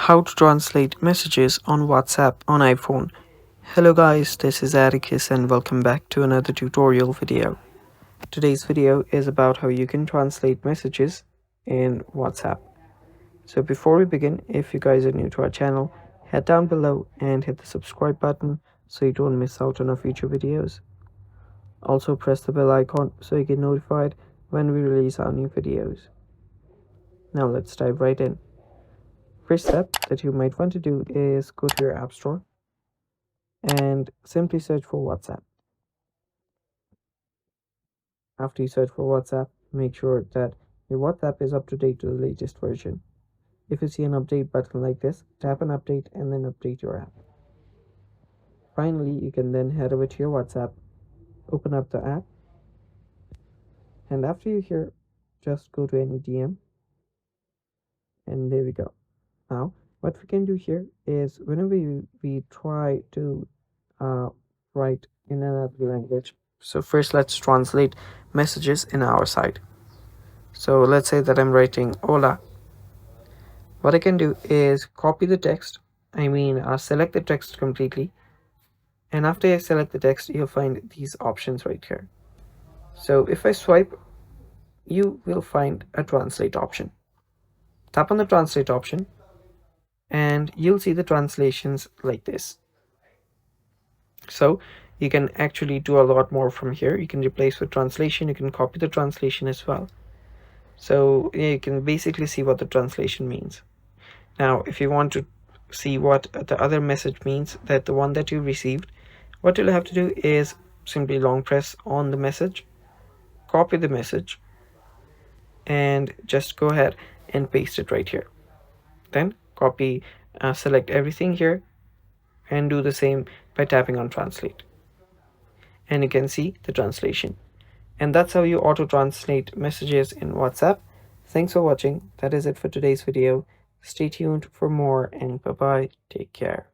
How to translate messages on WhatsApp on iPhone. Hello guys, this is Atticus and welcome back to another tutorial video. Today's video is about how you can translate messages in WhatsApp. So before we begin, if you guys are new to our channel, head down below and hit the subscribe button so you don't miss out on our future videos. Also press the bell icon so you get notified when we release our new videos. Now let's dive right in. First step that you might want to do is go to your app store and simply search for WhatsApp. After you search for WhatsApp, make sure that your WhatsApp is up to date to the latest version. If you see an update button like this, tap on update and then update your app. Finally, you can then head over to your WhatsApp, open up the app, and after you're here, just go to any DM, and there we go. Now, what we can do here is whenever we try to write in another language. So first let's translate messages in our side. So let's say that I'm writing hola. What I can do is copy the text. Select the text completely. And after I select the text, you'll find these options right here. So if I swipe, you will find a translate option. Tap on the translate option and you'll see the translations like this. So you can actually do a lot more from here. You can replace with translation, you can copy the translation as well. So you can basically see what the translation means. Now if you want to see what the other message means, that the one that you received, what you'll have to do is simply long press on the message, copy the message, and just go ahead and paste it right here. Then copy, select everything here and do the same by tapping on translate, and you can see the translation. And that's how you auto translate messages in WhatsApp. Thanks for watching. That is it for today's video. Stay tuned for more and bye bye. Take care.